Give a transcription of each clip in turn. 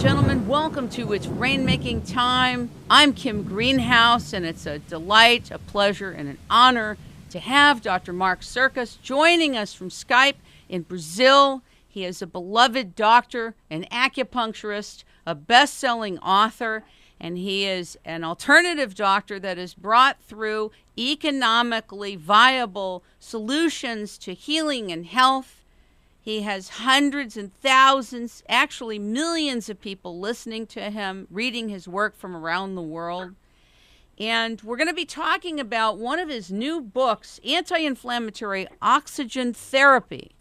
gentlemen, welcome to It's Rainmaking Time. I'm Kim Greenhouse, and it's a delight, a pleasure, and an honor to have Dr. Mark Circus joining us from Skype in Brazil. He is a beloved doctor, an acupuncturist, a best-selling author, and he is an alternative doctor that has brought through economically viable solutions to healing and health. He has hundreds and thousands, actually millions of people listening to him, reading his work from around the world. And we're going to be talking about one of his new books, Anti-Inflammatory Oxygen Therapy.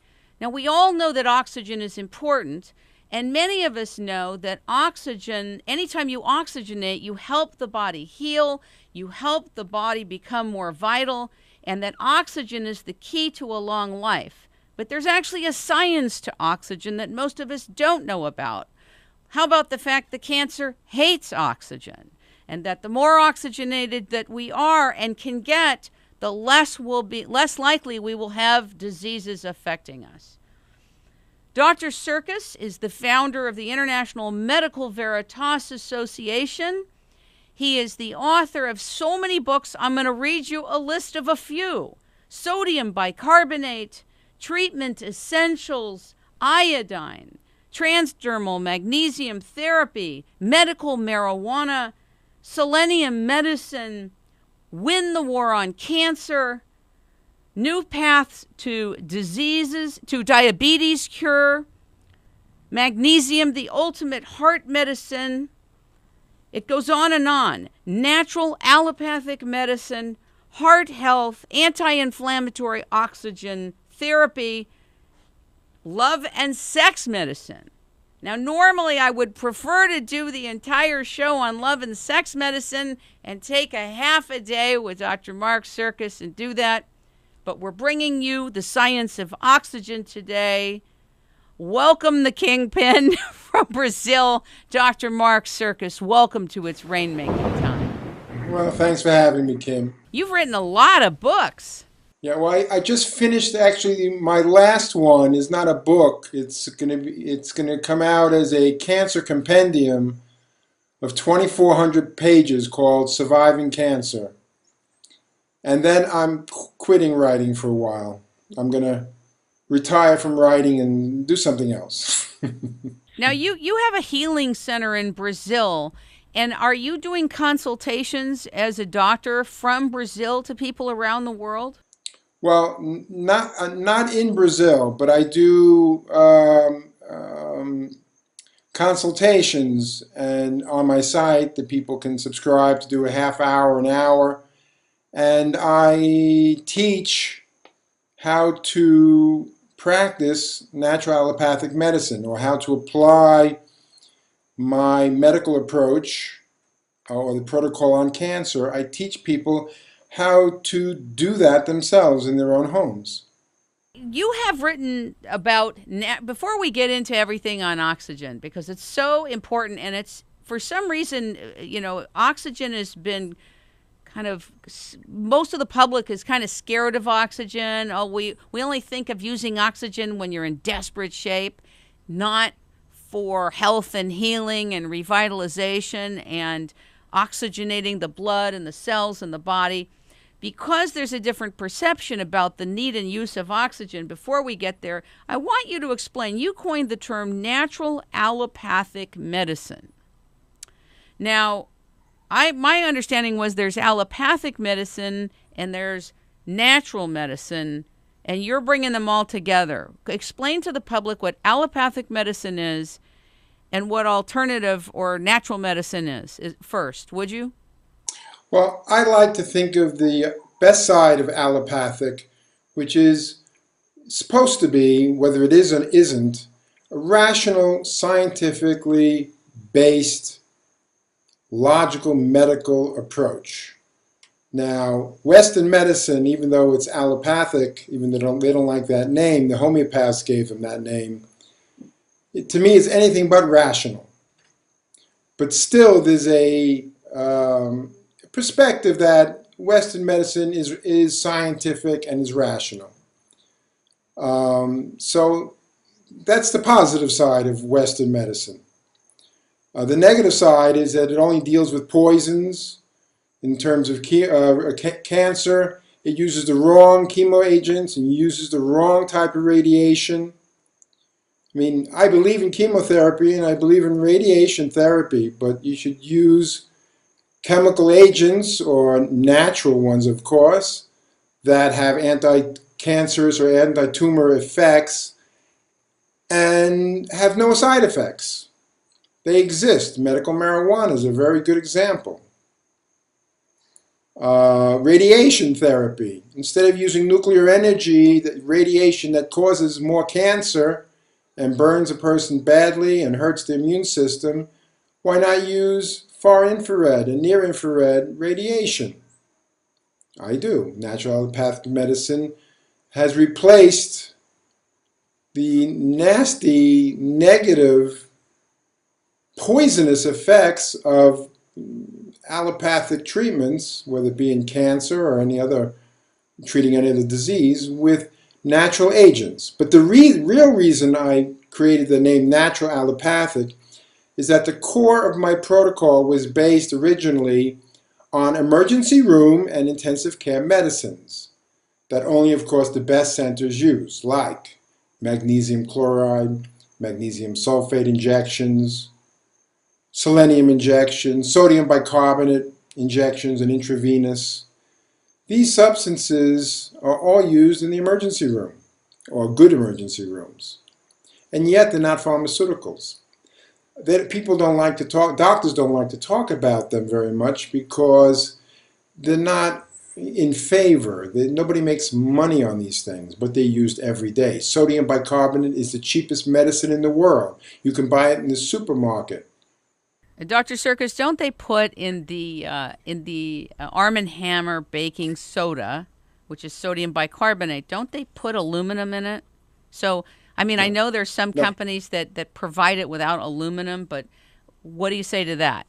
Now, we all know that oxygen is important, and many of us know that oxygen, anytime you oxygenate, you help the body heal, you help the body become more vital, and that oxygen is the key to a long life. But there's actually a science to oxygen that most of us don't know about. How about the fact that cancer hates oxygen, and that the more oxygenated that we are and can get, the less likely we will have diseases affecting us. Dr. Circus is the founder of the International Medical Veritas Association. He is the author of so many books. I'm going to read you a list of a few. Sodium bicarbonate, Treatment Essentials, Iodine, Transdermal Magnesium Therapy, Medical Marijuana, Selenium Medicine, Win the War on Cancer, New Paths to Diseases, to Diabetes Cure, Magnesium, the Ultimate Heart Medicine. It goes on. Natural Allopathic Medicine, Heart Health, Anti-Inflammatory Oxygen Therapy, Love and Sex Medicine. Now, normally I would prefer to do the entire show on love and sex medicine and take a half a day with Dr. Mark Circus and do that, but we're bringing you the science of oxygen today. Welcome the Kingpin from Brazil, Dr. Mark Circus. Welcome to It's Rainmaking Time. Well, thanks for having me, Kim. You've written a lot of books. Yeah, well, I just finished, actually, my last one is not a book. It's gonna come out as a cancer compendium of 2,400 pages called Surviving Cancer. And then I'm quitting writing for a while. I'm gonna retire from writing and do something else. Now, you have a healing center in Brazil, and are you doing consultations as a doctor from Brazil to people around the world? Well, not in Brazil, but I do consultations, and on my site that people can subscribe to do a half hour, an hour, and I teach how to practice natural allopathic medicine, or how to apply my medical approach or the protocol on cancer. I teach people how to do that themselves in their own homes. You have written about, before we get into everything on oxygen, because it's so important, and it's, for some reason, oxygen has been kind of, most of the public is kind of scared of oxygen. Oh, we only think of using oxygen when you're in desperate shape, not for health and healing and revitalization and oxygenating the blood and the cells in the body. Because there's a different perception about the need and use of oxygen, before we get there, I want you to explain. You coined the term natural allopathic medicine. Now, my understanding was there's allopathic medicine and there's natural medicine, and you're bringing them all together. Explain to the public what allopathic medicine is and what alternative or natural medicine is first, would you? Well, I like to think of the best side of allopathic, which is supposed to be, whether it is or isn't, a rational, scientifically based, logical medical approach. Now, Western medicine, even though it's allopathic, even though they don't like that name, the homeopaths gave them that name, it, to me, is anything but rational. But still, there's a perspective that Western medicine is scientific and is rational. So that's the positive side of Western medicine. The negative side is that it only deals with poisons. In terms of cancer, it uses the wrong chemo agents and uses the wrong type of radiation. I mean, I believe in chemotherapy and I believe in radiation therapy, but you should use chemical agents, or natural ones, of course, that have anti-cancerous or anti-tumor effects and have no side effects. They exist. Medical marijuana is a very good example. Radiation therapy. Instead of using nuclear energy, radiation that causes more cancer and burns a person badly and hurts the immune system, why not use far infrared and near infrared radiation? I do. Natural allopathic medicine has replaced the nasty, negative, poisonous effects of allopathic treatments, whether it be in cancer or treating any other disease, with natural agents. But the real reason I created the name natural allopathic is that the core of my protocol was based originally on emergency room and intensive care medicines that only, of course, the best centers use, like magnesium chloride, magnesium sulfate injections, selenium injections, sodium bicarbonate injections, and intravenous. These substances are all used in the emergency room, or good emergency rooms, and yet they're not pharmaceuticals. People don't like to talk, doctors don't like to talk about them very much because they're not in favor. Nobody makes money on these things, but they're used every day. Sodium bicarbonate is the cheapest medicine in the world. You can buy it in the supermarket. Dr. Circus, don't they put in the Arm& Hammer baking soda, which is sodium bicarbonate, don't they put aluminum in it? So, I mean, I No, know there's some no. companies that provide it without aluminum, but what do you say to that?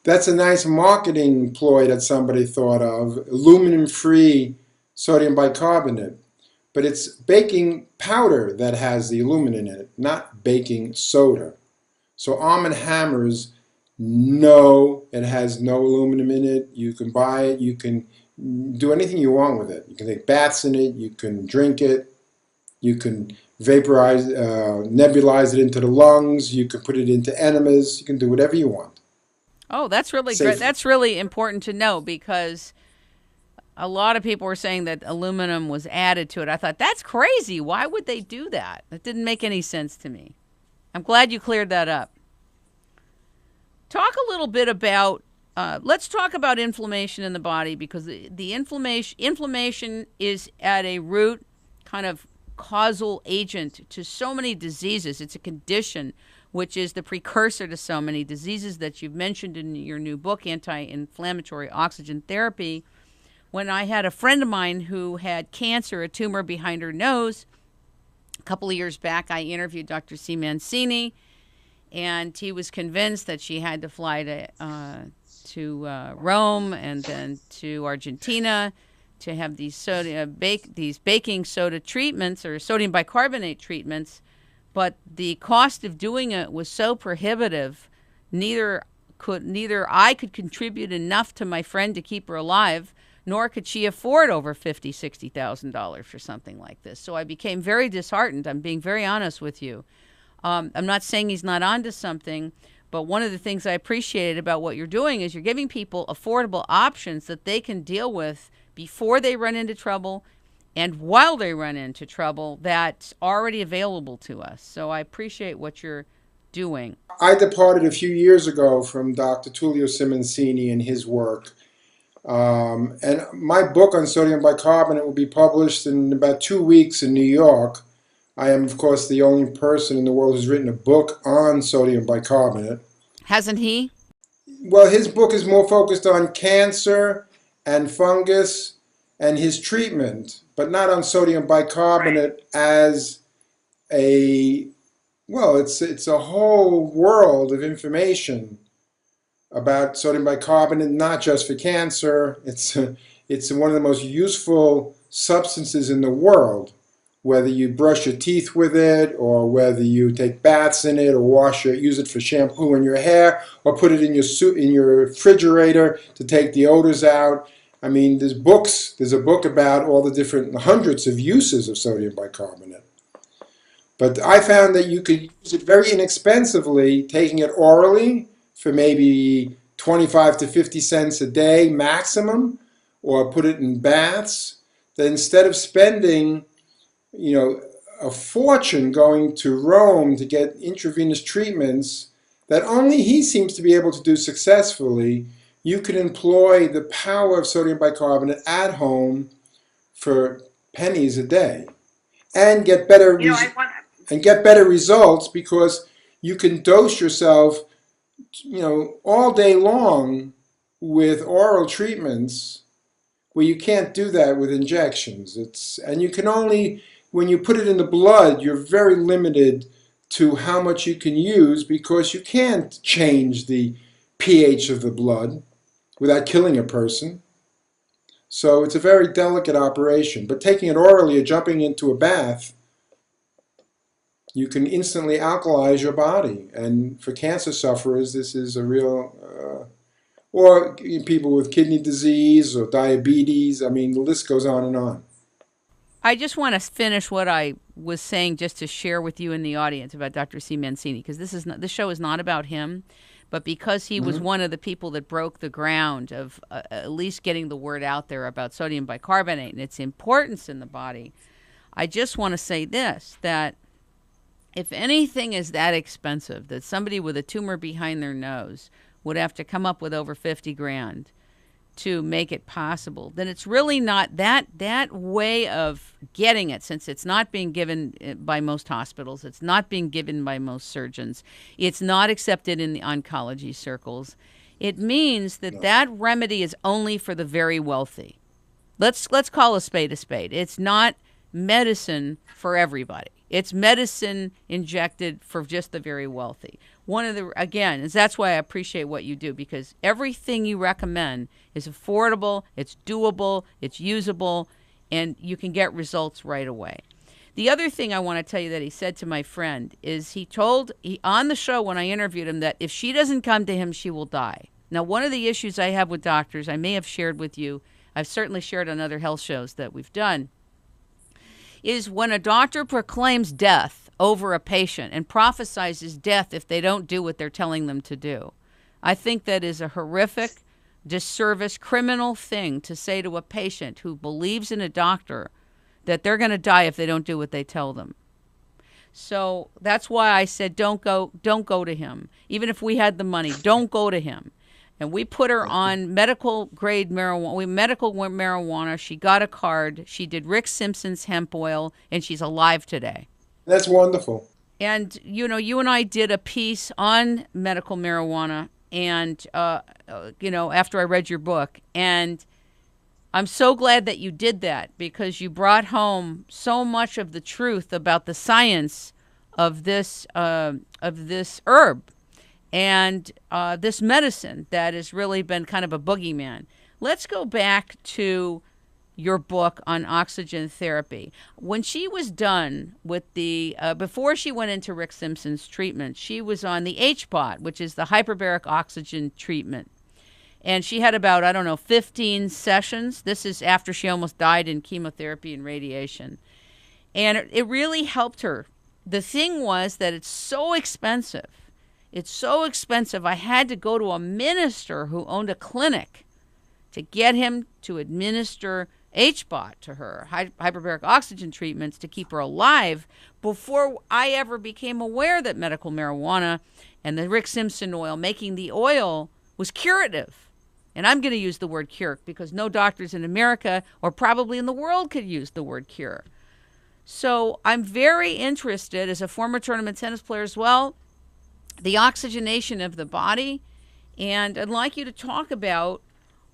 That's a nice marketing ploy that somebody thought of, aluminum-free sodium bicarbonate. But it's baking powder that has the aluminum in it, not baking soda. So Arm& Hammer's, no, it has no aluminum in it. You can buy it. You can do anything you want with it. You can take baths in it. You can drink it. You can vaporize, nebulize it into the lungs. You can put it into enemas. You can do whatever you want Oh, that's really great. safely. That's really important to know because a lot of people were saying that aluminum was added to it. I thought, that's crazy. Why would they do that? That didn't make any sense to me. I'm glad you cleared that up. Talk a little bit about, let's talk about inflammation in the body because the inflammation is at a root kind of causal agent to so many diseases. It's a condition which is the precursor to so many diseases that you've mentioned in your new book, Anti-Inflammatory Oxygen Therapy. When I had a friend of mine who had cancer, a tumor behind her nose, a couple of years back, I interviewed Dr. C. Mancini, and he was convinced that she had to fly to Rome and then to Argentina to have these baking soda treatments or sodium bicarbonate treatments, but the cost of doing it was so prohibitive. Neither I could contribute enough to my friend to keep her alive, nor could she afford over $50,000-$60,000 for something like this. So I became very disheartened. I'm being very honest with you. I'm not saying he's not onto something, but one of the things I appreciated about what you're doing is you're giving people affordable options that they can deal with before they run into trouble and while they run into trouble that's already available to us. So I appreciate what you're doing. I departed a few years ago from Dr. Tullio Simoncini and his work. And my book on sodium bicarbonate will be published in about 2 weeks in New York. I am, of course, the only person in the world who's written a book on sodium bicarbonate. Hasn't he? Well, his book is more focused on cancer and fungus and his treatment, but not on sodium bicarbonate as a, well, it's a whole world of information about sodium bicarbonate, not just for cancer. It's one of the most useful substances in the world. whether you brush your teeth with it, or whether you take baths in it, or use it for shampoo in your hair, or put it in your refrigerator to take the odors out. I mean, there's a book about all the different hundreds of uses of sodium bicarbonate. But I found that you could use it very inexpensively, taking it orally for maybe 25 to 50 cents a day maximum, or put it in baths. That instead of spending, a fortune going to Rome to get intravenous treatments that only he seems to be able to do successfully, you could employ the power of sodium bicarbonate at home for pennies a day and get better results, because you can dose yourself, all day long with oral treatments, where you can't do that with injections. And you can only, when you put it in the blood, you're very limited to how much you can use, because you can't change the pH of the blood without killing a person. So it's a very delicate operation. But taking it orally or jumping into a bath, you can instantly alkalize your body. And for cancer sufferers, this is a real, or people with kidney disease or diabetes. I mean, the list goes on and on. I just want to finish what I was saying, just to share with you in the audience about Dr. C. Mancini, because this show is not about him, but because he was one of the people that broke the ground of at least getting the word out there about sodium bicarbonate and its importance in the body. I just want to say this, that if anything is that expensive, that somebody with a tumor behind their nose would have to come up with over 50 grand to make it possible, then it's really not that way of getting it, since it's not being given by most hospitals, it's not being given by most surgeons, it's not accepted in the oncology circles. It means that that remedy is only for the very wealthy. Let's call a spade a spade. It's not medicine for everybody. It's medicine injected for just the very wealthy. That's why I appreciate what you do, because everything you recommend is affordable, it's doable, it's usable, and you can get results right away. The other thing I want to tell you that he said to my friend is he on the show when I interviewed him that if she doesn't come to him, she will die. Now, one of the issues I have with doctors, I may have shared with you, I've certainly shared on other health shows that we've done, is when a doctor proclaims death over a patient and prophesizes death if they don't do what they're telling them to do. I think that is a horrific, disservice, criminal thing to say to a patient who believes in a doctor that they're going to die if they don't do what they tell them. So that's why I said don't go to him. Even if we had the money, don't go to him. And we put her on medical grade marijuana. She got a card. She did Rick Simpson's hemp oil, and she's alive today. That's wonderful. And, you and I did a piece on medical marijuana, and, after I read your book. And I'm so glad that you did that, because you brought home so much of the truth about the science of this herb. And this medicine that has really been kind of a boogeyman. Let's go back to your book on oxygen therapy. When she was done with before she went into Rick Simpson's treatment, she was on the HPOT, which is the hyperbaric oxygen treatment. And she had about, 15 sessions. This is after she almost died in chemotherapy and radiation. And it really helped her. The thing was that it's so expensive. It's so expensive. I had to go to a minister who owned a clinic to get him to administer HBOT to her, hyperbaric oxygen treatments, to keep her alive, before I ever became aware that medical marijuana and the Rick Simpson oil, making the oil, was curative. And I'm going to use the word cure because no doctors in America or probably in the world could use the word cure. So I'm very interested, as a former tournament tennis player as well, the oxygenation of the body. And I'd like you to talk about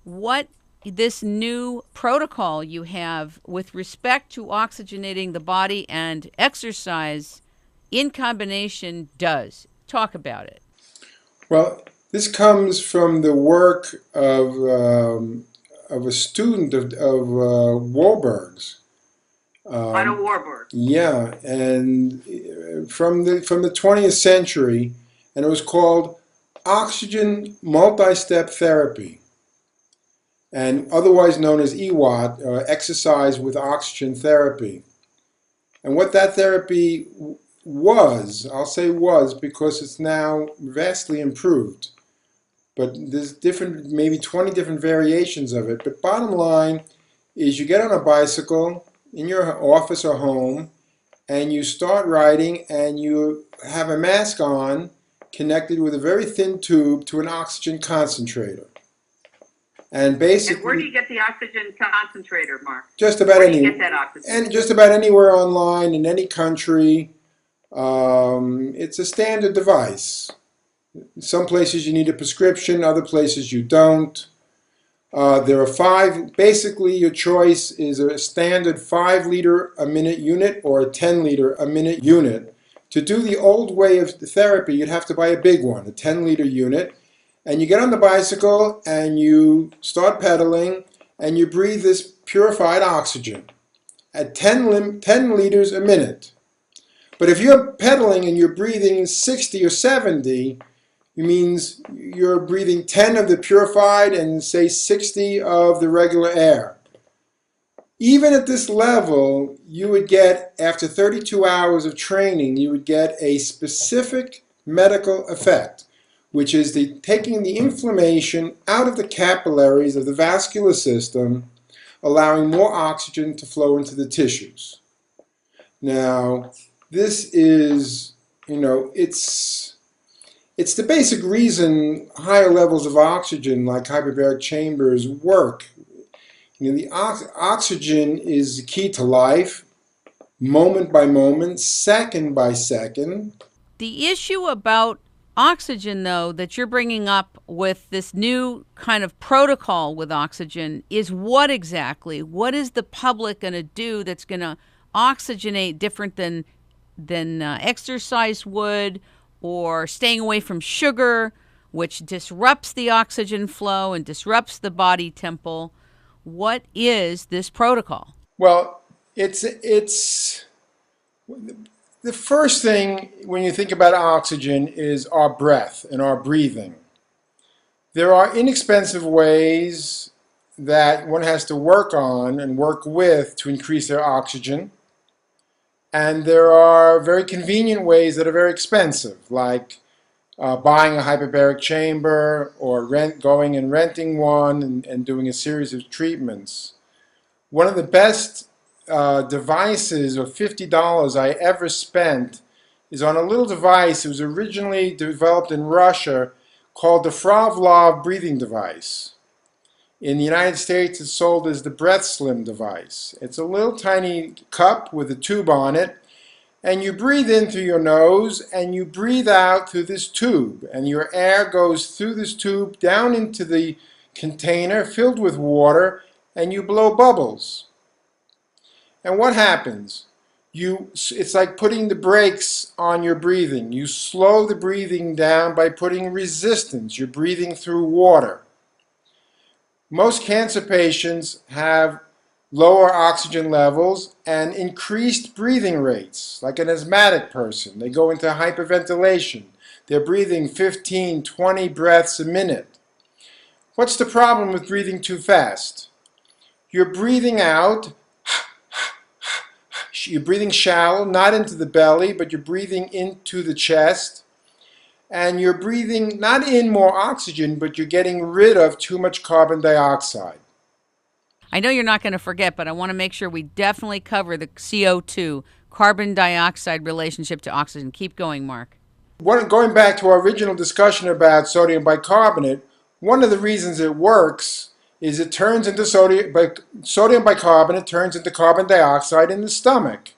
what this new protocol you have with respect to oxygenating the body and exercise in combination does. Talk about it. Well, this comes from the work of a student of Wahlberg's. Otto Warburg. Yeah, and from the 20th century, and it was called oxygen multi-step therapy, and otherwise known as EWOT, exercise with oxygen therapy. And what that therapy was, I'll say was because it's now vastly improved, but there's different, maybe 20 different variations of it. But bottom line is you get on a bicycle in your office or home, and you start riding, and you have a mask on connected with a very thin tube to an oxygen concentrator. And basically, and where do you get the oxygen concentrator, Mark? Just about where do you get that oxygen? And just about anywhere online in any country. It's a standard device. Some places you need a prescription, other places you don't. There are 5, basically your choice is a standard 5-liter a minute unit or a 10-liter a minute unit. To do the old way of therapy, you'd have to buy a big one, a 10-liter unit. And you get on the bicycle and you start pedaling and you breathe this purified oxygen at 10 liters a minute. But if you're pedaling and you're breathing 60 or 70, it means you're breathing 10 of the purified and say 60 of the regular air. Even at this level, you would get, after 32 hours of training, you would get a specific medical effect, which is taking the inflammation out of the capillaries of the vascular system, allowing more oxygen to flow into the tissues. Now, this is, it's the basic reason higher levels of oxygen, like hyperbaric chambers, work. The oxygen is the key to life, moment by moment, second by second. The issue about oxygen, though, that you're bringing up with this new kind of protocol with oxygen is what exactly? What is the public going to do that's going to oxygenate different than exercise would, or staying away from sugar, which disrupts the oxygen flow and disrupts the body temple? What is this protocol? Well, it's the first thing when you think about oxygen is our breath and our breathing. There are inexpensive ways that one has to work on and work with to increase their oxygen. And there are very convenient ways that are very expensive, like buying a hyperbaric chamber or going and renting one and doing a series of treatments. One of the best devices, or $50 I ever spent, is on a little device. It was originally developed in Russia called the Fravlov breathing device. In the United States, it's sold as the Breath Slim device. It's a little tiny cup with a tube on it, and you breathe in through your nose and you breathe out through this tube, and your air goes through this tube down into the container filled with water, and you blow bubbles. And what happens? It's like putting the brakes on your breathing. You slow the breathing down by putting resistance. You're breathing through water. Most cancer patients have lower oxygen levels and increased breathing rates, like an asthmatic person. They go into hyperventilation. They're breathing 15, 20 breaths a minute. What's the problem with breathing too fast? You're breathing out, you're breathing shallow, not into the belly, but you're breathing into the chest. And you're breathing not in more oxygen, but you're getting rid of too much carbon dioxide. I know you're not going to forget, but I want to make sure we definitely cover the CO2, carbon dioxide relationship to oxygen. Keep going, Mark. Going back to our original discussion about sodium bicarbonate, one of the reasons it works is it turns into sodium bicarbonate turns into carbon dioxide in the stomach.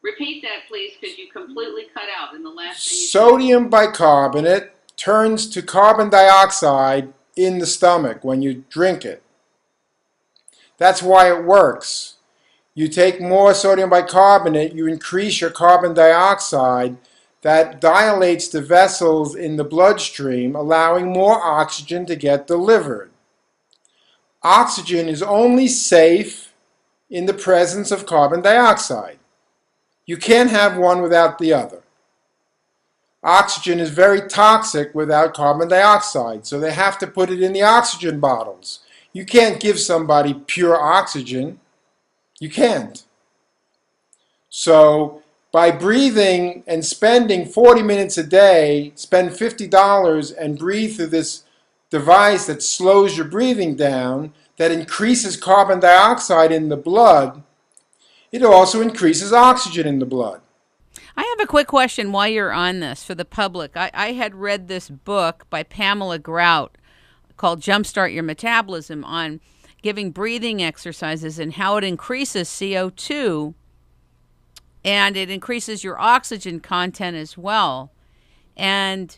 Repeat that, please, because you completely cut out in the last thing you said. Sodium bicarbonate turns to carbon dioxide in the stomach when you drink it. That's why it works. You take more sodium bicarbonate, you increase your carbon dioxide, that dilates the vessels in the bloodstream, allowing more oxygen to get delivered. Oxygen is only safe in the presence of carbon dioxide. You can't have one without the other. Oxygen is very toxic without carbon dioxide, so they have to put it in the oxygen bottles. You can't give somebody pure oxygen. You can't. So by breathing and spending 40 minutes a day, spend $50 and breathe through this device that slows your breathing down, that increases carbon dioxide in the blood, it also increases oxygen in the blood. I have a quick question while you're on this for the public. I had read this book by Pamela Grout called Jumpstart Your Metabolism on giving breathing exercises and how it increases CO2 and it increases your oxygen content as well. And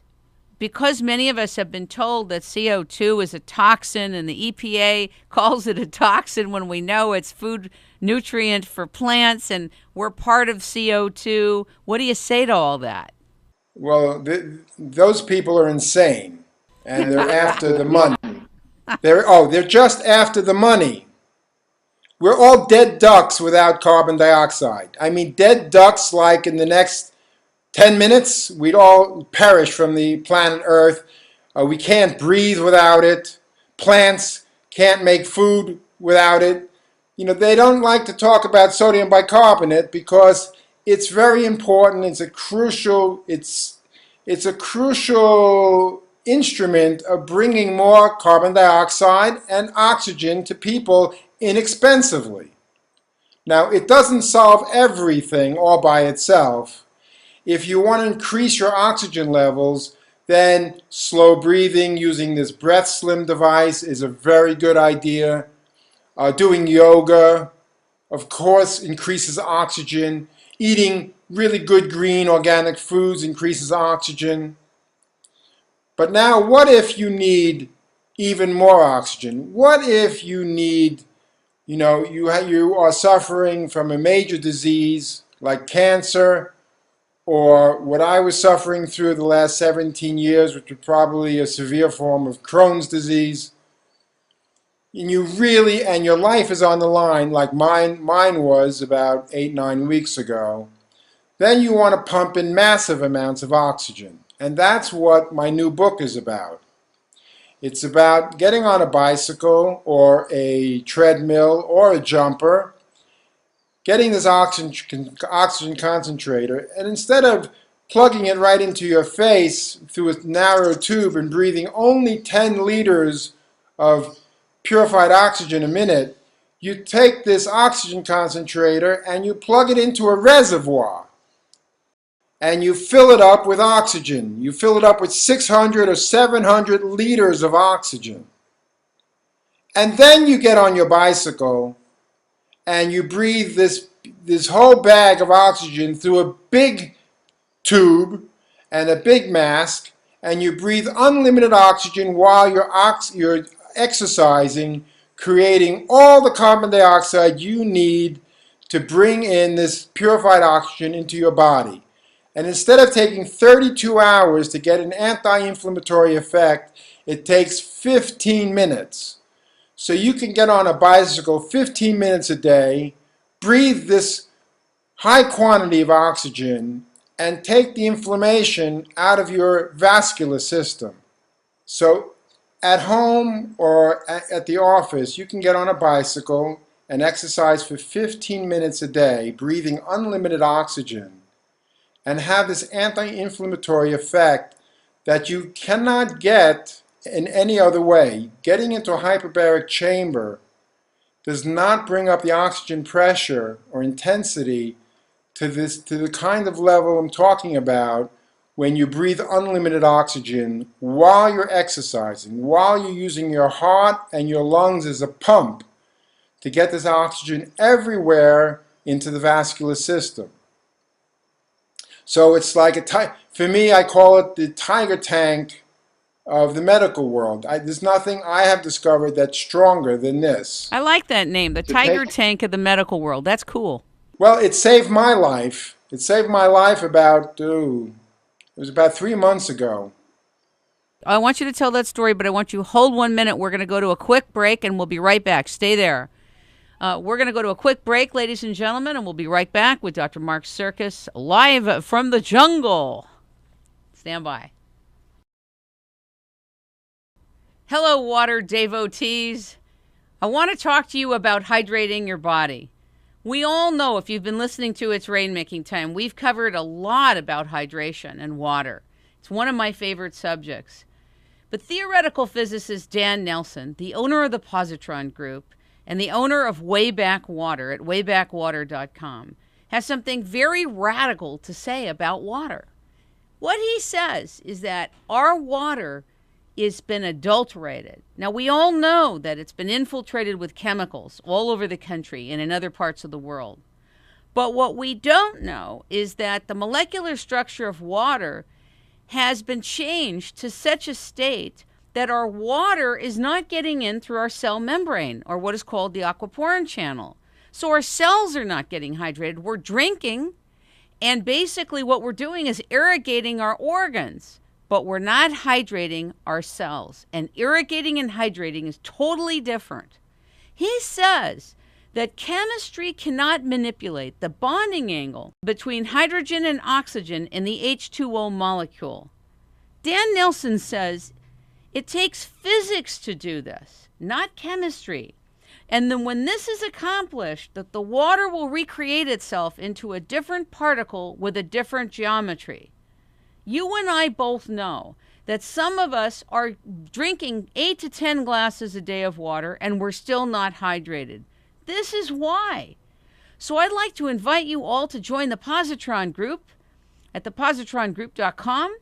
because many of us have been told that CO2 is a toxin and the EPA calls it a toxin when we know it's food nutrient for plants and we're part of CO2, what do you say to all that? Well, those people are insane, and they're after the money. They're just after the money. We're all dead ducks without carbon dioxide. I mean, dead ducks like in the next 10 minutes, we'd all perish from the planet Earth. We can't breathe without it. Plants can't make food without it. You know, they don't like to talk about sodium bicarbonate because it's very important. It's a crucial instrument of bringing more carbon dioxide and oxygen to people inexpensively. Now, it doesn't solve everything all by itself. If you want to increase your oxygen levels, then slow breathing using this breath slim device is a very good idea. Doing yoga, of course, increases oxygen. Eating really good green organic foods increases oxygen. But now, what if you need even more oxygen? What if you need, you are suffering from a major disease like cancer, or what I was suffering through the last 17 years, which was probably a severe form of Crohn's disease, and your life is on the line like mine was about 8-9 weeks ago, then you want to pump in massive amounts of oxygen. And that's what my new book is about. It's about getting on a bicycle or a treadmill or a jumper, getting this oxygen concentrator, and instead of plugging it right into your face through a narrow tube and breathing only 10 liters of purified oxygen a minute, you take this oxygen concentrator and you plug it into a reservoir. And you fill it up with oxygen. You fill it up with 600 or 700 liters of oxygen. And then you get on your bicycle and you breathe this whole bag of oxygen through a big tube and a big mask, and you breathe unlimited oxygen while you're exercising, creating all the carbon dioxide you need to bring in this purified oxygen into your body. And instead of taking 32 hours to get an anti-inflammatory effect, it takes 15 minutes. So you can get on a bicycle 15 minutes a day, breathe this high quantity of oxygen, and take the inflammation out of your vascular system. So at home or at the office, you can get on a bicycle and exercise for 15 minutes a day, breathing unlimited oxygen, and have this anti-inflammatory effect that you cannot get in any other way. Getting into a hyperbaric chamber does not bring up the oxygen pressure or intensity to the kind of level I'm talking about when you breathe unlimited oxygen while you're exercising, while you're using your heart and your lungs as a pump to get this oxygen everywhere into the vascular system. So it's like for me, I call it the tiger tank of the medical world. There's nothing I have discovered that's stronger than this. I like that name, the tiger tank of the medical world. That's cool. Well, it saved my life. It saved my life it was about 3 months ago. I want you to tell that story, but I want you to hold 1 minute. We're going to go to a quick break, and we'll be right back. Stay there. We're going to go to a quick break, ladies and gentlemen, and we'll be right back with Dr. Mark Sircus live from the jungle. Stand by. Hello, water devotees. I want to talk to you about hydrating your body. We all know, if you've been listening to It's Rainmaking Time, we've covered a lot about hydration and water. It's one of my favorite subjects. But theoretical physicist Dan Nelson, the owner of the Positron Group and the owner of Wayback Water at waybackwater.com, has something very radical to say about water. What he says is that our water has been adulterated. Now, we all know that it's been infiltrated with chemicals all over the country and in other parts of the world. But what we don't know is that the molecular structure of water has been changed to such a state that our water is not getting in through our cell membrane, or what is called the aquaporin channel. So our cells are not getting hydrated. We're drinking, and basically what we're doing is irrigating our organs, but we're not hydrating our cells. And irrigating and hydrating is totally different. He says that chemistry cannot manipulate the bonding angle between hydrogen and oxygen in the H2O molecule. Dan Nelson says it takes physics to do this, not chemistry. And then when this is accomplished, that the water will recreate itself into a different particle with a different geometry. You and I both know that some of us are drinking 8 to 10 glasses a day of water and we're still not hydrated. This is why. So I'd like to invite you all to join the Positron Group at thepositrongroup.com.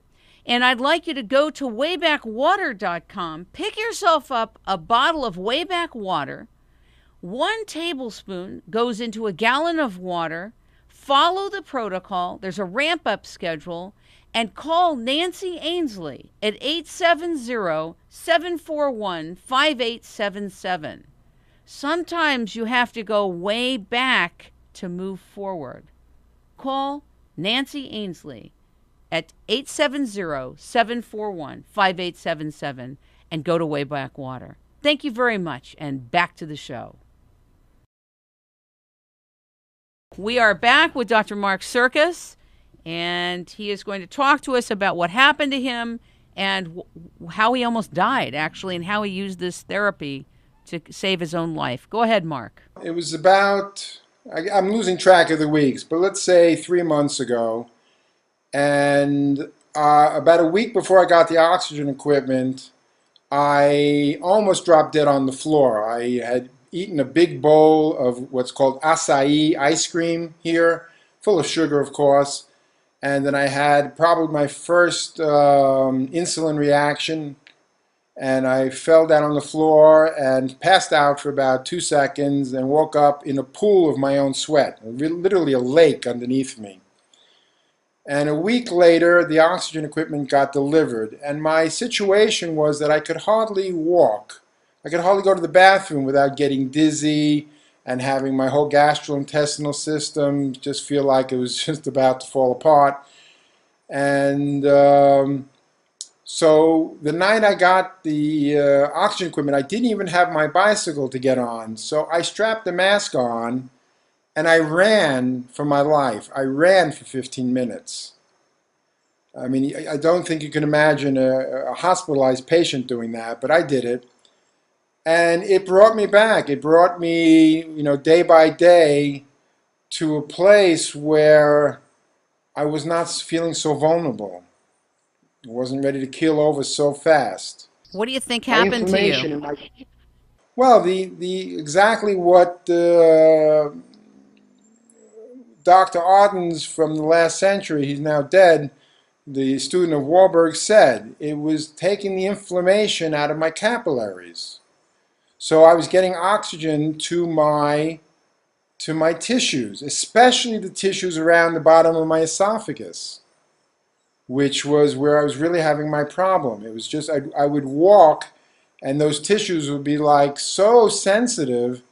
And I'd like you to go to waybackwater.com, pick yourself up a bottle of Wayback Water. 1 tablespoon goes into a gallon of water. Follow the protocol. There's a ramp-up schedule. And call Nancy Ainsley at 870-741-5877. Sometimes you have to go way back to move forward. Call Nancy Ainsley at 870-741-5877 and go to Wayback Water. Thank you very much, and back to the show. We are back with Dr. Mark Sircus, and he is going to talk to us about what happened to him and how he almost died, actually, and how he used this therapy to save his own life. Go ahead, Mark. It was about, I'm losing track of the weeks, but let's say 3 months ago. And about a week before I got the oxygen equipment, I almost dropped dead on the floor. I had eaten a big bowl of what's called acai ice cream here, full of sugar, of course. And then I had probably my first insulin reaction, and I fell down on the floor and passed out for about 2 seconds and woke up in a pool of my own sweat, literally a lake underneath me. And a week later, the oxygen equipment got delivered, and my situation was that I could hardly walk. I could hardly go to the bathroom without getting dizzy and having my whole gastrointestinal system just feel like it was just about to fall apart. And so the night I got the oxygen equipment, I didn't even have my bicycle to get on. So I strapped the mask on and I ran for my life. I ran for 15 minutes. I mean, I don't think you can imagine a hospitalized patient doing that, but I did it. And it brought me back. It brought me, day by day to a place where I was not feeling so vulnerable. I wasn't ready to keel over so fast. What do you think happened to you? Well, the exactly what Dr. Ardens from the last century, he's now dead, the student of Warburg, said. It was taking the inflammation out of my capillaries. So I was getting oxygen to my tissues, especially the tissues around the bottom of my esophagus, which was where I was really having my problem. It was just, I would walk and those tissues would be like so sensitive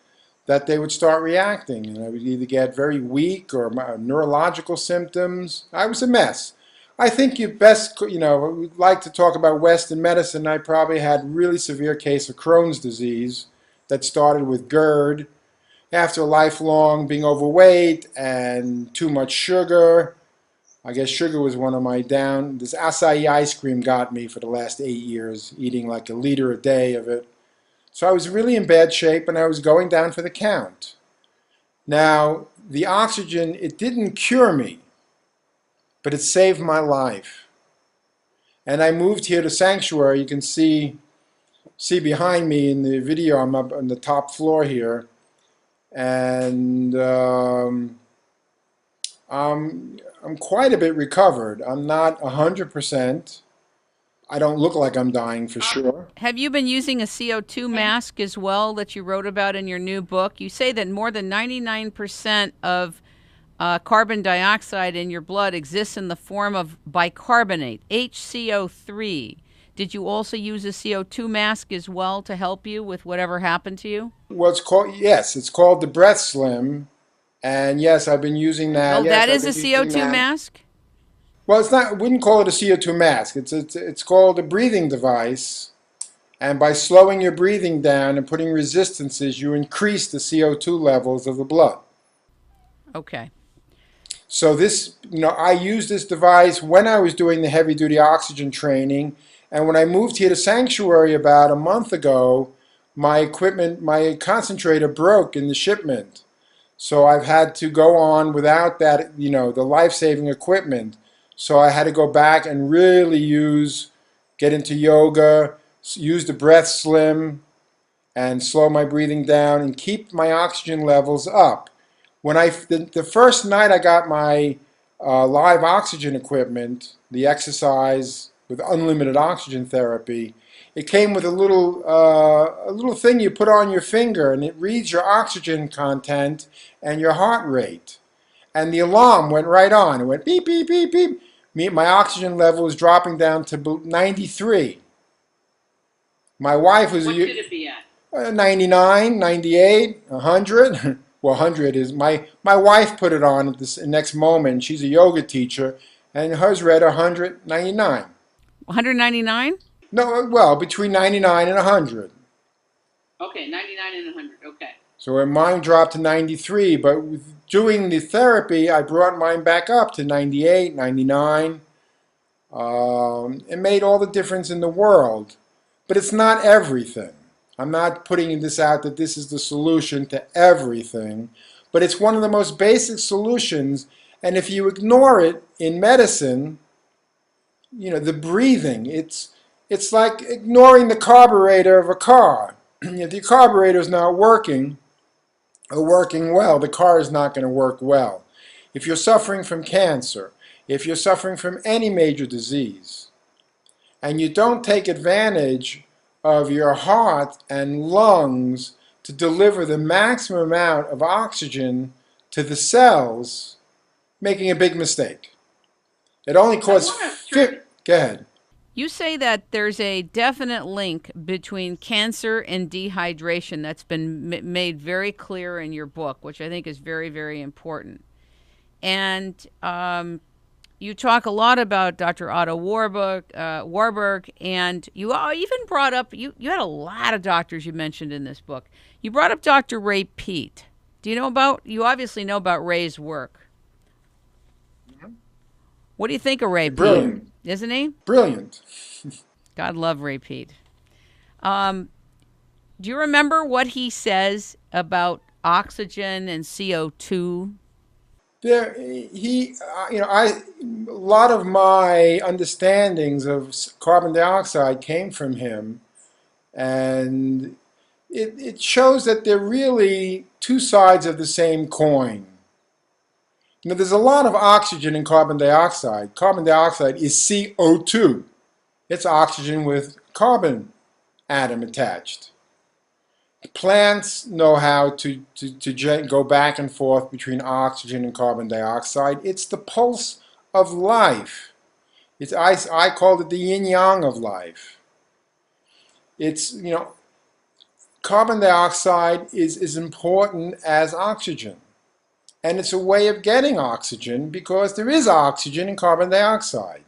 that they would start reacting, and I would either get very weak or neurological symptoms. I was a mess. I think you best, we'd like to talk about Western medicine. I probably had a really severe case of Crohn's disease that started with GERD. after lifelong being overweight and too much sugar. I guess sugar was one of my down. This acai ice cream got me for the last 8 years, eating like a liter a day of it. So I was really in bad shape and I was going down for the count. Now, the oxygen, it didn't cure me, but it saved my life. And I moved here to Sanctuary. You can see behind me in the video, I'm up on the top floor here. And I'm quite a bit recovered. I'm not 100%. I don't look like I'm dying for sure. Have you been using a CO2 mask as well that you wrote about in your new book? You say that more than 99% of carbon dioxide in your blood exists in the form of bicarbonate, HCO3. Did you also use a CO2 mask as well to help you with whatever happened to you? Well, it's called the Breath Slim. And yes, I've been using that. Oh, Yes, that I've is been a using CO2 that. mask? Well, it's not. I wouldn't call it a CO2 mask. It's called a breathing device. And by slowing your breathing down and putting resistances, you increase the CO2 levels of the blood. Okay. So this, I used this device when I was doing the heavy duty oxygen training. And when I moved here to Sanctuary about a month ago, my equipment, my concentrator broke in the shipment. So I've had to go on without that, the life-saving equipment. So I had to go back and really get into yoga, use the Breath Slim, and slow my breathing down and keep my oxygen levels up. When the first night I got my live oxygen equipment, the exercise with unlimited oxygen therapy, it came with a little thing you put on your finger, and it reads your oxygen content and your heart rate. And the alarm went right on. It went beep, beep, beep, beep. My oxygen level was dropping down to 93. My wife was What could it be at? 99, 98, 100. Well, 100 is my wife put it on at the next moment. She's a yoga teacher, and hers read 199. 199? No, well, between 99 and 100. Okay, 99 and 100. Okay. So when mine dropped to 93, but with doing the therapy, I brought mine back up to 98, 99. It made all the difference in the world. But it's not everything. I'm not putting this out that this is the solution to everything, but it's one of the most basic solutions. And if you ignore it in medicine, the breathing, it's like ignoring the carburetor of a car. If the carburetor is not working or working well, the car is not going to work well. If you're suffering from cancer, if you're suffering from any major disease, and you don't take advantage of your heart and lungs to deliver the maximum amount of oxygen to the cells, making a big mistake. It only costs... Go ahead. You say that there's a definite link between cancer and dehydration that's been made very clear in your book, which I think is very, very important. And you talk a lot about Dr. Otto Warburg, and you even brought up, you had a lot of doctors you mentioned in this book. You brought up Dr. Ray Peat. You obviously know about Ray's work. What do you think of Ray Peat? Brilliant. Isn't he? Brilliant. God love Ray Peat. Do you remember what he says about oxygen and CO2? A lot of my understandings of carbon dioxide came from him, and it shows that they're really two sides of the same coin. There's a lot of oxygen in carbon dioxide. Carbon dioxide is CO2. It's oxygen with carbon atom attached. Plants know how to go back and forth between oxygen and carbon dioxide. It's the pulse of life. I called it the yin-yang of life. Carbon dioxide is as important as oxygen. And it's a way of getting oxygen because there is oxygen in carbon dioxide.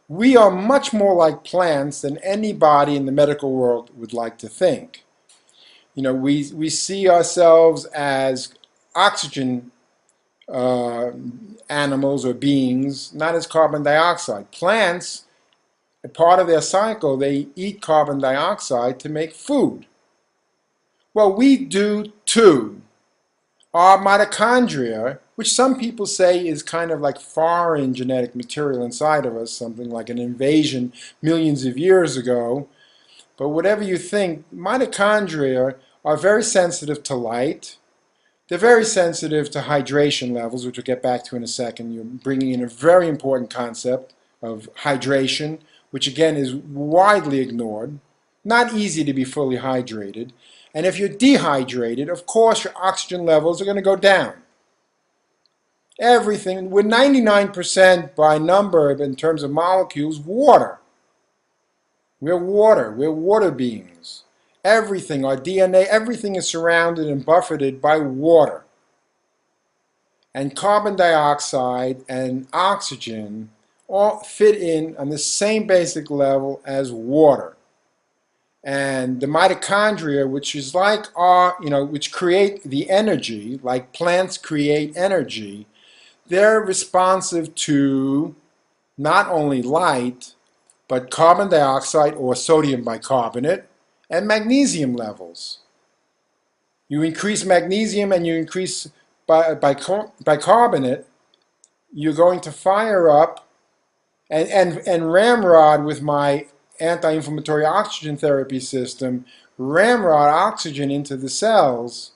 We are much more like plants than anybody in the medical world would like to think. we see ourselves as oxygen uh, animals or beings, not as carbon dioxide. Plants, a part of their cycle, they eat carbon dioxide to make food. Well, we do too. Our mitochondria, which some people say is kind of like foreign genetic material inside of us, something like an invasion millions of years ago, but whatever you think, mitochondria are very sensitive to light. They're very sensitive to hydration levels, which we'll get back to in a second. You're bringing in a very important concept of hydration, which again is widely ignored. Not easy to be fully hydrated. And if you're dehydrated, of course your oxygen levels are going to go down. Everything, we're 99% by number in terms of molecules, water. We're water beings. Everything, our DNA, everything is surrounded and buffeted by water. And carbon dioxide and oxygen all fit in on the same basic level as water. And the mitochondria, which is like which create the energy, like plants create energy, they're responsive to not only light, but carbon dioxide or sodium bicarbonate and magnesium levels. You increase magnesium and you increase bicarbonate, you're going to fire up and ramrod with my anti-inflammatory oxygen therapy system, ramrod oxygen into the cells,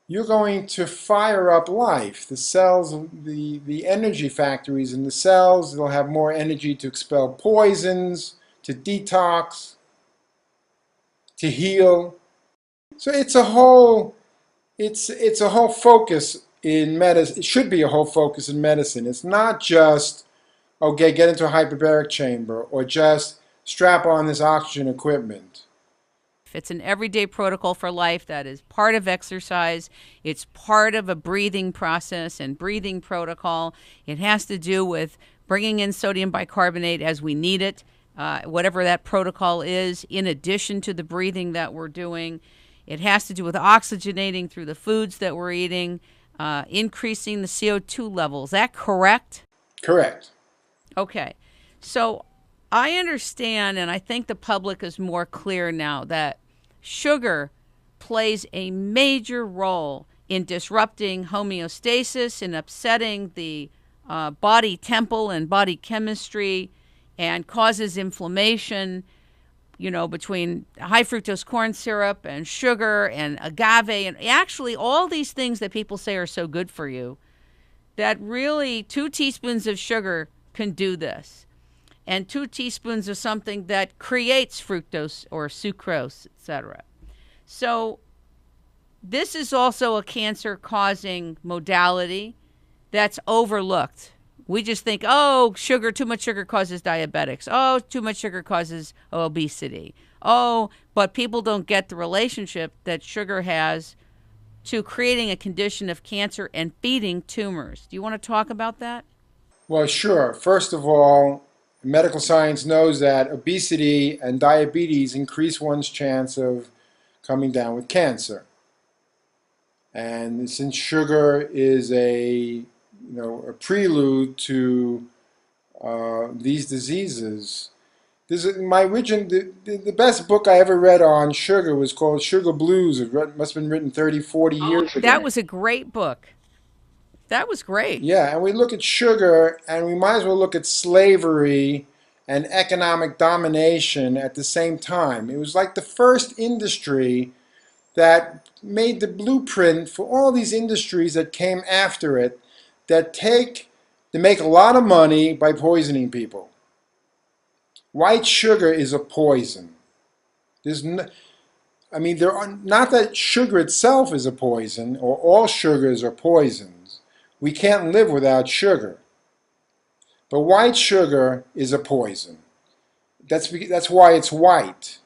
you're going to fire up life. The cells, the energy factories in the cells, they'll have more energy to expel poisons, to detox, to heal. So it's a whole focus in medicine. It should be a whole focus in medicine. It's not just, okay, get into a hyperbaric chamber or just strap on this oxygen equipment. It's an everyday protocol for life that is part of exercise. It's part of a breathing process and breathing protocol. It has to do with bringing in sodium bicarbonate as we need it, whatever that protocol is, in addition to the breathing that we're doing. It has to do with oxygenating through the foods that we're eating, increasing the CO2 level. Is that correct? Correct. Okay. So I understand, and I think the public is more clear now, that sugar plays a major role in disrupting homeostasis and upsetting the body temple and body chemistry and causes inflammation, between high fructose corn syrup and sugar and agave and actually all these things that people say are so good for you, that really 2 teaspoons of sugar can do this. And 2 teaspoons of something that creates fructose or sucrose, etc. So this is also a cancer-causing modality that's overlooked. We just think, sugar, too much sugar causes diabetics. Oh, too much sugar causes obesity. But people don't get the relationship that sugar has to creating a condition of cancer and feeding tumors. Do you want to talk about that? Well, sure. First of all, medical science knows that obesity and diabetes increase one's chance of coming down with cancer. And since sugar is a prelude to these diseases, the best book I ever read on sugar was called Sugar Blues. It must have been written 30, 40 years ago. That was a great book. That was great. Yeah, and we look at sugar, and we might as well look at slavery and economic domination at the same time. It was like the first industry that made the blueprint for all these industries that came after it that make a lot of money by poisoning people. White sugar is a poison. Not that sugar itself is a poison, or all sugars are poisons. We can't live without sugar. But white sugar is a poison. That's why it's white.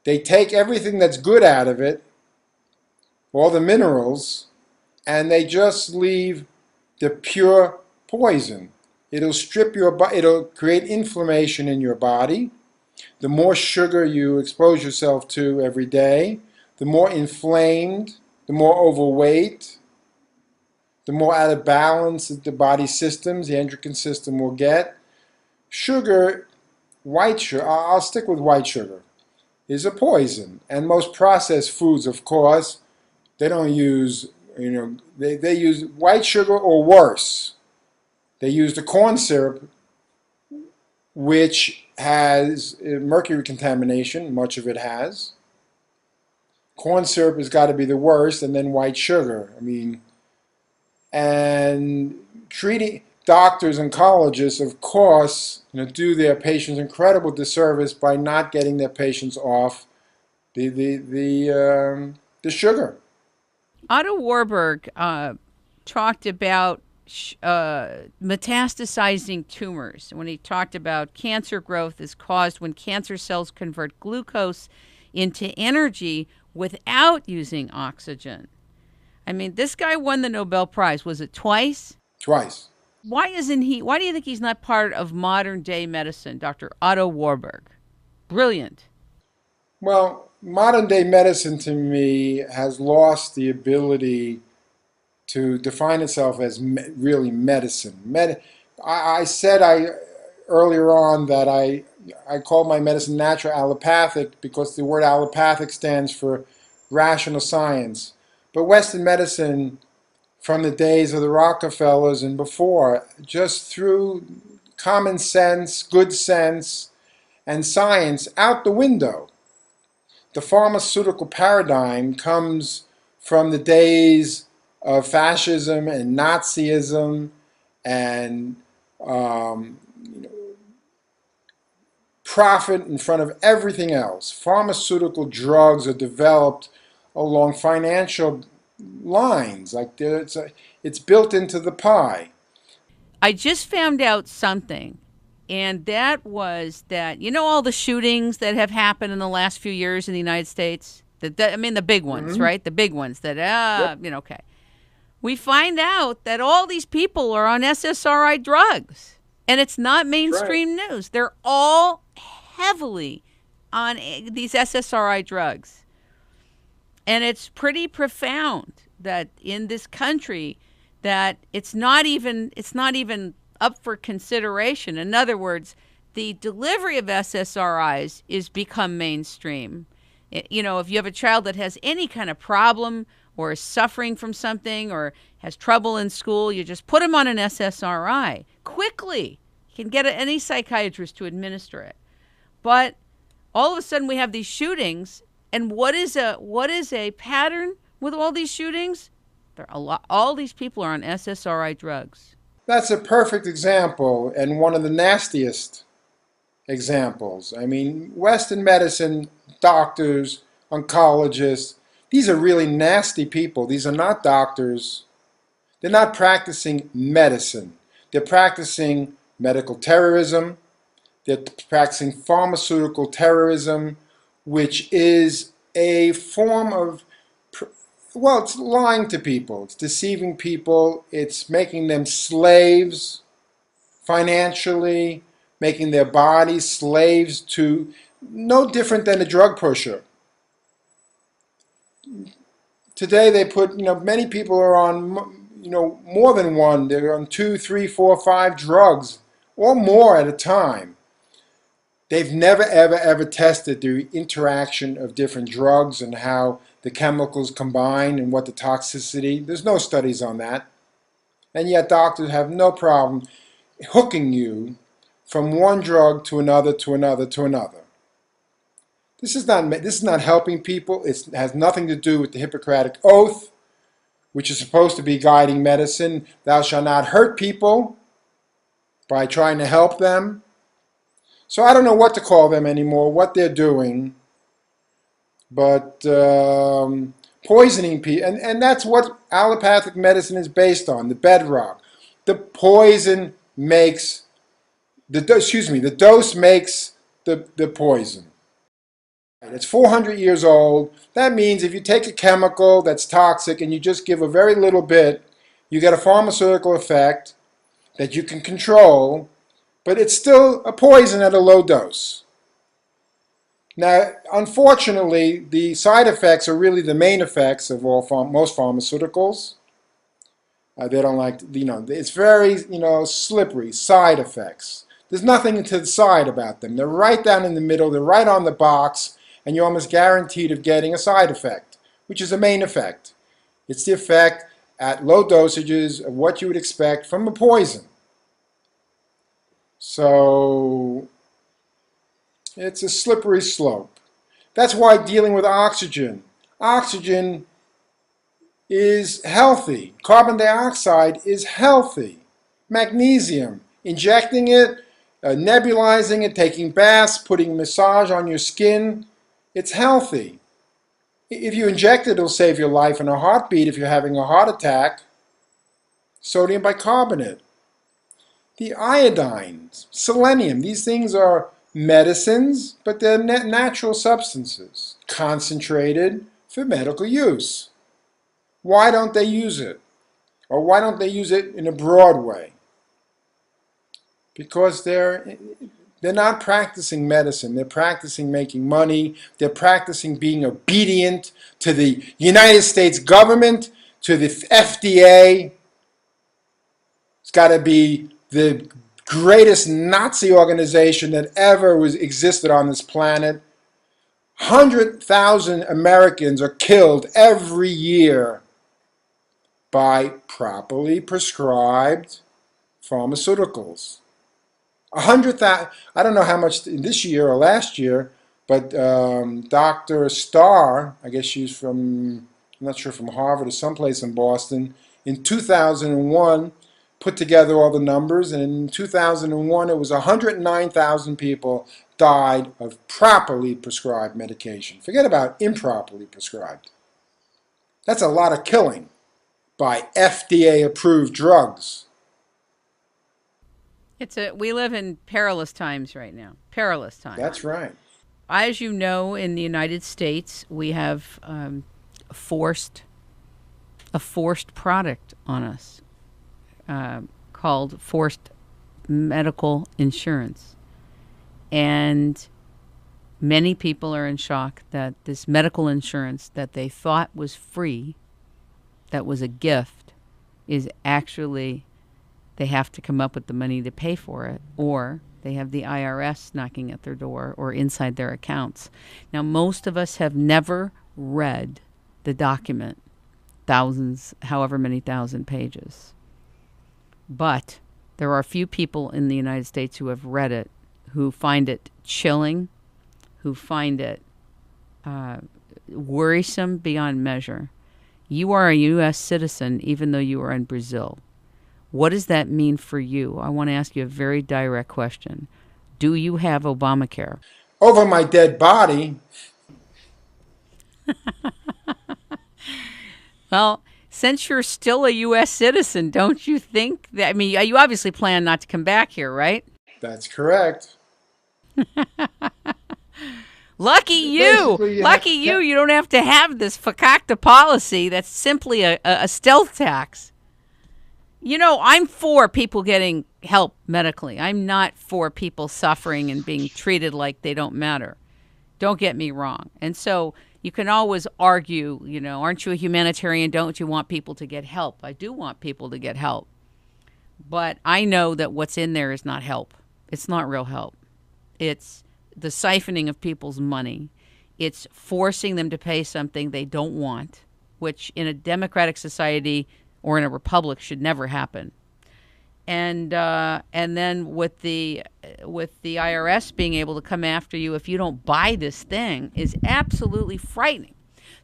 They take everything that's good out of it, all the minerals, and they just leave the pure poison. It'll strip it'll create inflammation in your body. The more sugar you expose yourself to every day, the more inflamed, the more overweight, the more out of balance the body systems, the endocrine system will get. Sugar, white sugar, I'll stick with white sugar, is a poison. And most processed foods, of course, they don't use, they use white sugar or worse. They use the corn syrup, which has mercury contamination, much of it has. Corn syrup has got to be the worst, and then white sugar. And treating doctors and oncologists, of course, do their patients incredible disservice by not getting their patients off the sugar. Otto Warburg talked about metastasizing tumors when he talked about cancer growth is caused when cancer cells convert glucose into energy without using oxygen. I mean, this guy won the Nobel Prize. Was it twice? Twice. Why do you think he's not part of modern day medicine, Dr. Otto Warburg? Brilliant. Well, modern day medicine to me has lost the ability to define itself as really medicine. I said earlier on that I call my medicine natural allopathic because the word allopathic stands for rational science. But Western medicine, from the days of the Rockefellers and before, just threw common sense, good sense, and science out the window. The pharmaceutical paradigm comes from the days of fascism and Nazism and profit in front of everything else. Pharmaceutical drugs are developed along financial lines, like it's built into the pie. I just found out something, and that was that, all the shootings that have happened in the last few years in the United States? The big ones, right? The big ones that, Yep. okay. We find out that all these people are on SSRI drugs, and it's not mainstream news. They're all heavily on these SSRI drugs. And it's pretty profound that in this country that it's not even up for consideration. In other words, the delivery of SSRIs is become mainstream. If you have a child that has any kind of problem or is suffering from something or has trouble in school, you just put them on an SSRI quickly. You can get any psychiatrist to administer it. But all of a sudden we have these shootings, and what is a pattern with all these shootings? All these people are on SSRI drugs. That's a perfect example, and one of the nastiest examples. Western medicine, doctors, oncologists, these are really nasty people. These are not doctors. They're not practicing medicine. They're practicing medical terrorism. They're practicing pharmaceutical terrorism, which is a form of, it's lying to people. It's deceiving people. It's making them slaves financially, making their bodies slaves to no different than a drug pusher. Today they put, many people are on, more than one. They're on 2, 3, 4, 5 drugs or more at a time. They've never, ever, ever tested the interaction of different drugs and how the chemicals combine and what the toxicity. There's no studies on that. And yet doctors have no problem hooking you from one drug to another, to another, to another. This is not helping people. It has nothing to do with the Hippocratic Oath, which is supposed to be guiding medicine. Thou shalt not hurt people by trying to help them. So I don't know what to call them anymore, what they're doing, but poisoning people, and that's what allopathic medicine is based on, the bedrock. The poison makes, the dose makes the poison. It's 400 years old. That means if you take a chemical that's toxic and you just give a very little bit, you get a pharmaceutical effect that you can control, but it's still a poison at a low dose. Now, unfortunately, the side effects are really the main effects of most pharmaceuticals. They don't like, it's very, slippery, side effects. There's nothing to the side about them. They're right down in the middle, they're right on the box, and you're almost guaranteed of getting a side effect, which is the main effect. It's the effect at low dosages of what you would expect from a poison. So it's a slippery slope. That's why dealing with oxygen is healthy. Carbon dioxide is healthy. Magnesium, injecting it, nebulizing it, taking baths, putting massage on your skin, it's healthy. If you inject it, it'll save your life in a heartbeat if you're having a heart attack. Sodium bicarbonate. The iodines, selenium, these things are medicines, but they're natural substances, concentrated for medical use. Why don't they use it? Or why don't they use it in a broad way? Because they're not practicing medicine. They're practicing making money. They're practicing being obedient to the United States government, to the FDA. It's got to be the greatest Nazi organization that ever existed on this planet. 100,000 Americans are killed every year by properly prescribed pharmaceuticals. 100,000. I don't know how much this year or last year, but Dr. Starr, I guess she's from, I'm not sure, from Harvard or someplace in Boston, in 2001 put together all the numbers, and in 2001 it was 109,000 people died of properly prescribed medication. Forget about improperly prescribed. That's a lot of killing by FDA-approved drugs. We live in perilous times right now. Perilous times. That's right. As you know, in the United States, we have forced a forced product on us called forced medical insurance, and many people are in shock that this medical insurance that they thought was free, that was a gift, is actually they have to come up with the money to pay for it, or they have the IRS knocking at their door or inside their accounts. Now, most of us have never read the document, thousands, however many thousand pages. But there are a few people in the United States who have read it, who find it chilling, who find it worrisome beyond measure. You are a U.S. citizen, even though you are in Brazil. What does that mean for you? I want to ask you a very direct question. Do you have Obamacare? Over my dead body. Well, since you're still a U.S. citizen, don't you think that, I mean, you obviously plan not to come back here, right? That's correct. Lucky you. Lucky you. You don't have to have this fakakta policy that's simply a stealth tax. You know, I'm for people getting help medically. I'm not for people suffering and being treated like they don't matter. Don't get me wrong. And so you can always argue, aren't you a humanitarian? Don't you want people to get help? I do want people to get help. But I know that what's in there is not help. It's not real help. It's the siphoning of people's money. It's forcing them to pay something they don't want, which in a democratic society or in a republic should never happen. And then with the IRS being able to come after you if you don't buy this thing is absolutely frightening.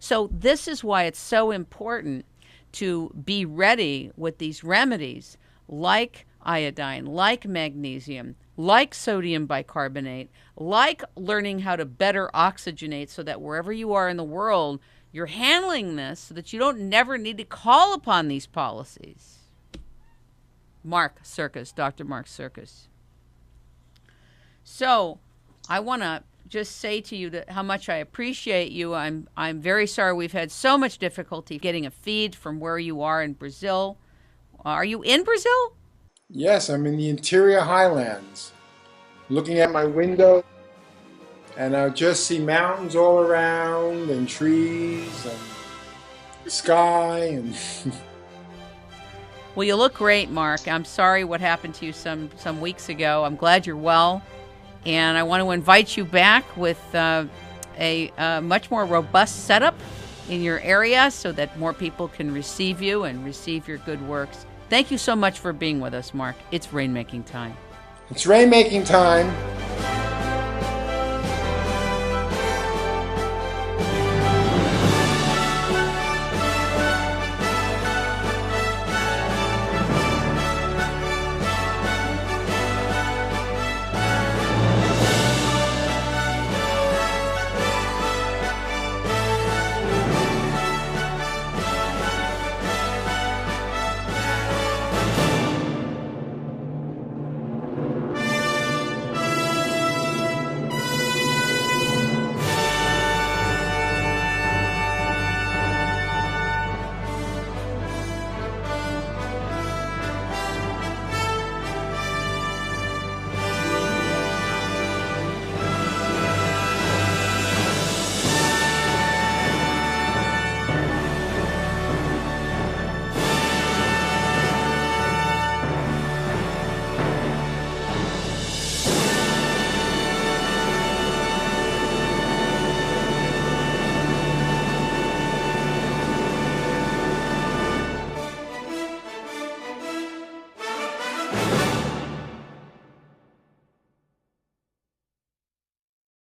So this is why it's so important to be ready with these remedies like iodine, like magnesium, like sodium bicarbonate, like learning how to better oxygenate so that wherever you are in the world, you're handling this so that you don't never need to call upon these policies. Mark Circus, Dr. Mark Circus. So I want to just say to you that how much I appreciate you. I'm very sorry we've had so much difficulty getting a feed from where you are in Brazil. Are you in Brazil? Yes, I'm in the interior highlands, looking at my window and I just see mountains all around and trees and sky and Well, you look great, Mark. I'm sorry what happened to you some weeks ago. I'm glad you're well, and I want to invite you back with a much more robust setup in your area so that more people can receive you and receive your good works. Thank you so much for being with us, Mark. It's rainmaking time. it's rainmaking time.